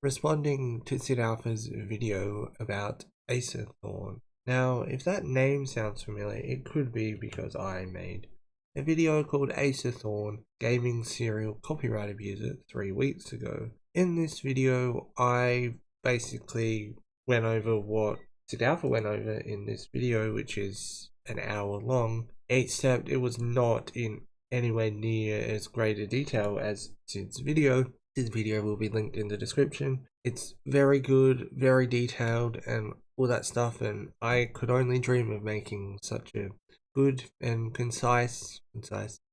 responding to SidAlpha's video about Acerthorn. Now, if that name sounds familiar, it could be because I made a video called Acerthorn Gaming Serial Copyright Abuser 3 weeks ago. In this video, I basically went over what SidAlpha went over in this video, which is an hour long, except it was not in anywhere near as great a detail as Sid's video. This video will be linked in the description. It's very good, very detailed, and all that stuff, and I could only dream of making such a good and concise,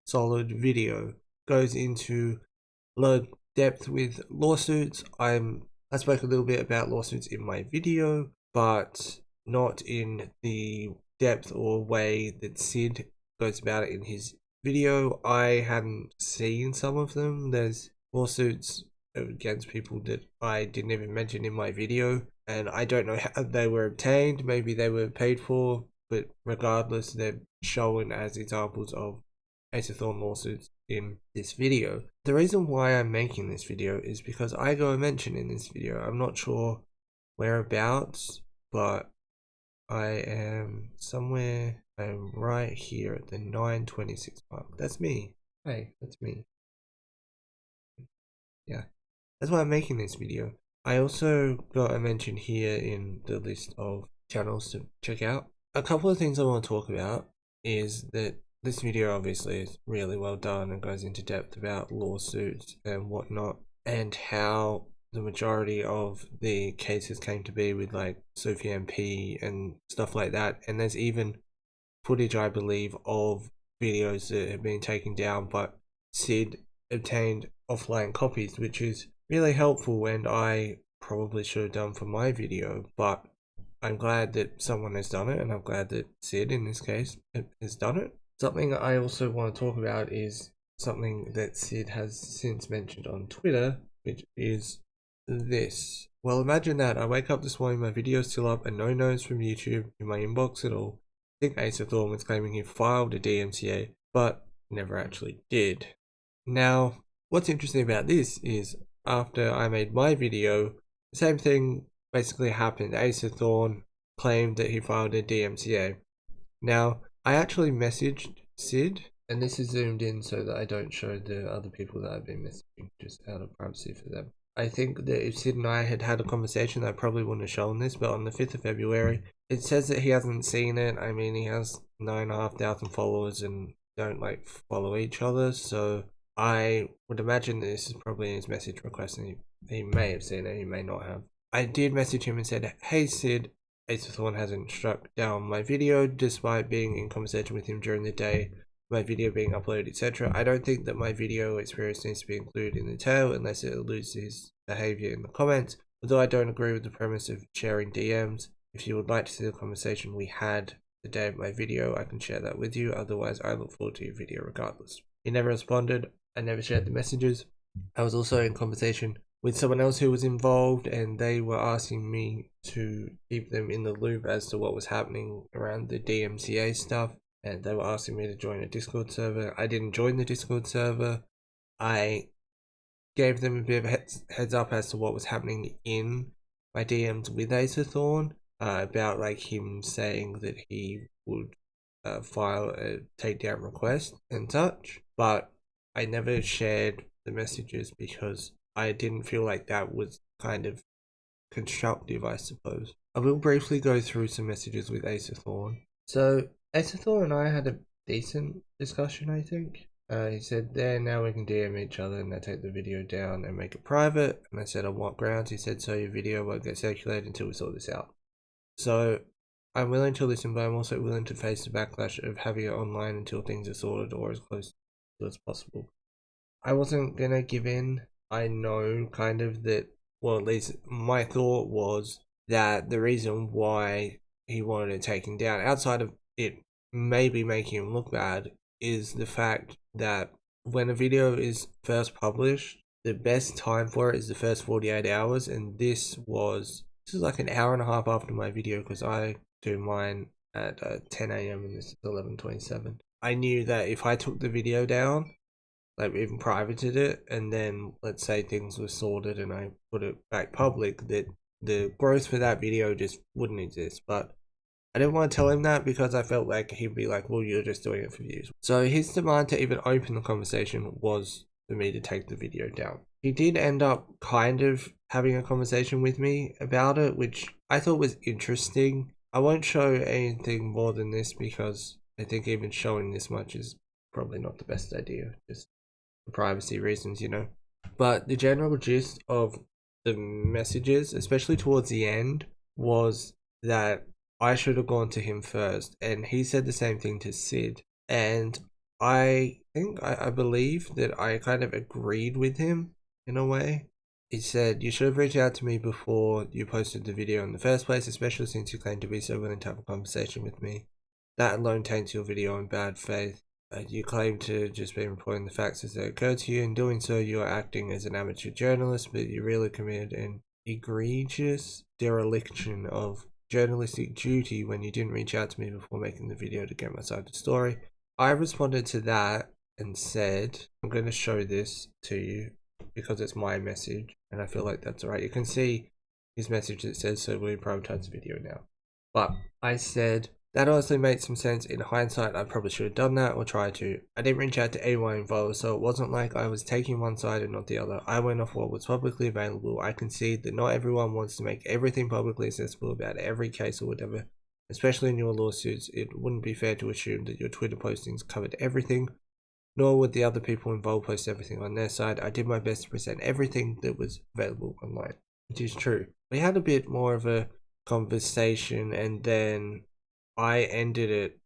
solid video. Goes into a lot of depth with lawsuits. I spoke a little bit about lawsuits in my video, but not in the depth or way that Sid goes about it in his video. I hadn't seen some of them. There's lawsuits against people that I didn't even mention in my video, and I don't know how they were obtained. Maybe they were paid for, but regardless, they're shown as examples of Acerthorn lawsuits in this video. The reason why I'm making this video is because I go a mention in this video. I'm not sure whereabouts, but I am somewhere. I'm right here at the 9:26 mark. That's me. Hey, that's me. Yeah, that's why I'm making this video. I also got a mention here in the list of channels to check out. A couple of things I want to talk about is that this video obviously is really well done and goes into depth about lawsuits and whatnot, and how the majority of the cases came to be with like Sophie MP and stuff like that. And there's even footage, I believe, of videos that have been taken down, but Sid obtained offline copies, which is really helpful, and I probably should have done for my video, but I'm glad that someone has done it, and I'm glad that Sid in this case has done it. Something I also want to talk about is something that Sid has since mentioned on Twitter, which is this. Well, imagine that I wake up this morning, my video's still up, and no notes from YouTube in my inbox at all. I think Acerthorn was claiming he filed a DMCA, but never actually did. Now, what's interesting about this is after I made my video, the same thing basically happened. Acerthorn claimed that he filed a DMCA. Now, I actually messaged Sid, and this is zoomed in so that I don't show the other people that I've been messaging, just out of privacy for them. I think that if Sid and I had had a conversation, I probably wouldn't have shown this, but on the 5th of February, it says that he hasn't seen it. I mean, he has 9,500 followers and don't like follow each other, so I would imagine that this is probably his message request, and he may have seen it, he may not have. I did message him and said, hey Sid, Acerthorn hasn't struck down my video despite being in conversation with him during the day, my video being uploaded, etc. I don't think that my video experience needs to be included in the tale unless it alludes to his behavior in the comments, although I don't agree with the premise of sharing DMs. If you would like to see the conversation we had the day of my video, I can share that with you. Otherwise, I look forward to your video regardless. He never responded. I never shared the messages. I was also in conversation with someone else who was involved, and they were asking me to keep them in the loop as to what was happening around the DMCA stuff, and they were asking me to join a Discord server. I didn't join the Discord server. I gave them a bit of a heads up as to what was happening in my DMs with Acerthorn, about like him saying that he would file a takedown request and such, but I never shared the messages because I didn't feel like that was kind of constructive, I suppose. I will briefly go through some messages with Acerthorn. So Acerthorn and I had a decent discussion, I think. He said, there, now we can DM each other, and I take the video down and make it private. And I said, on what grounds? He said, so your video won't get circulated until we sort this out. So I'm willing to listen, but I'm also willing to face the backlash of having it online until things are sorted or as close to as possible. I wasn't gonna give in. I know kind of that, well, at least my thought was that the reason why he wanted it taken down, outside of it maybe making him look bad, is the fact that when a video is first published, the best time for it is the first 48 hours, and this is like an hour and a half after my video, because I do mine at 10 AM and this is 11:27. I knew that if I took the video down, like even privated it, and then let's say things were sorted and I put it back public, that the growth for that video just wouldn't exist. But I didn't want to tell him that because I felt like he'd be like, well, you're just doing it for views. So his demand to even open the conversation was for me to take the video down. He did end up kind of having a conversation with me about it, which I thought was interesting. I won't show anything more than this because I think even showing this much is probably not the best idea, just for privacy reasons, you know. But the general gist of the messages, especially towards the end, was that I should have gone to him first, and he said the same thing to Sid. And I think, I believe that I kind of agreed with him in a way. He said, you should have reached out to me before you posted the video in the first place, especially since you claim to be so willing to have a conversation with me. That alone taints your video in bad faith. You claim to just be reporting the facts as they occur to you. In doing so, you are acting as an amateur journalist, but you really committed an egregious dereliction of journalistic duty when you didn't reach out to me before making the video to get my side of the story. I responded to that and said, I'm going to show this to you because it's my message and I feel like that's alright. You can see his message that says, so we prioritize the video now. But I said, that honestly made some sense. In hindsight, I probably should have done that or tried to. I didn't reach out to anyone involved, so it wasn't like I was taking one side and not the other. I went off what was publicly available. I concede that not everyone wants to make everything publicly accessible about every case or whatever. Especially in your lawsuits, it wouldn't be fair to assume that your Twitter postings covered everything, nor would the other people involved post everything on their side. I did my best to present everything that was available online, which is true. We had a bit more of a conversation, and then I ended it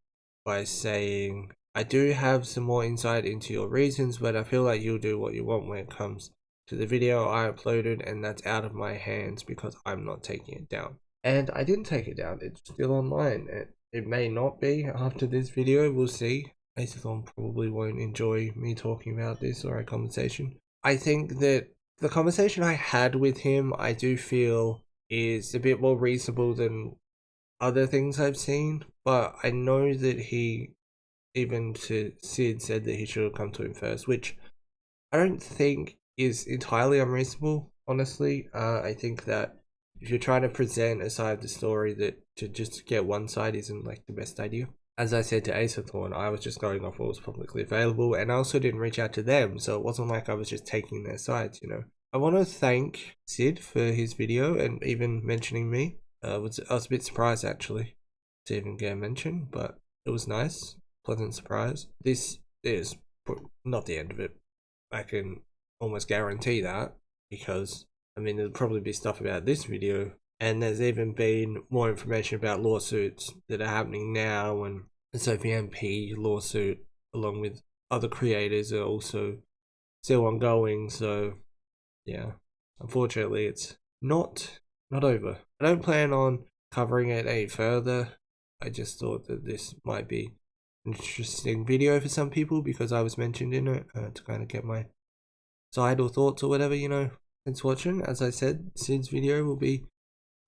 by saying, I do have some more insight into your reasons, but I feel like you'll do what you want when it comes to the video I uploaded, and that's out of my hands because I'm not taking it down. And I didn't take it down, it's still online. It may not be after this video, we'll see. Acerthorn probably won't enjoy me talking about this or a conversation. I think that the conversation I had with him, I do feel is a bit more reasonable than other things I've seen, but I know that he, even to Sid, said that he should have come to him first, which I don't think is entirely unreasonable, honestly. I think that if you're trying to present a side of the story, that to just get one side isn't like the best idea. As I said to Acerthorn, I was just going off what was publicly available, and I also didn't reach out to them, so it wasn't like I was just taking their sides, you know. I want to thank Sid for his video and even mentioning me. I was a bit surprised actually to even get a mention, but it was nice, pleasant surprise. This is not the end of it. I can almost guarantee that, because I mean there'll probably be stuff about this video, and there's even been more information about lawsuits that are happening now, and the Sophie MP lawsuit along with other creators are also still ongoing. So yeah, unfortunately it's not over. I don't plan on covering it any further. I just thought that this might be an interesting video for some people because I was mentioned in it, to kind of get my side or thoughts or whatever, you know. Thanks for watching. As I said, Sid's video will be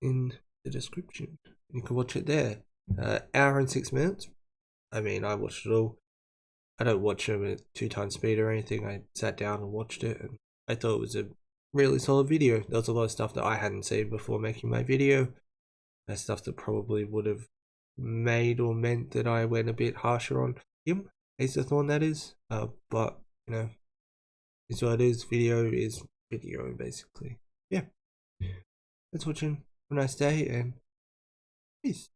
in the description. You can watch it there. Hour and 6 minutes. I mean, I watched it all. I don't watch them at 2 times speed or anything. I sat down and watched it, and I thought it was a really solid video. There was a lot of stuff that I hadn't seen before making my video. That's stuff that probably would have made or meant that I went a bit harsher on him, Acerthorn that is. But you know, it's what it is. Video is video, basically. Yeah. Thanks for watching. Have a nice day and peace.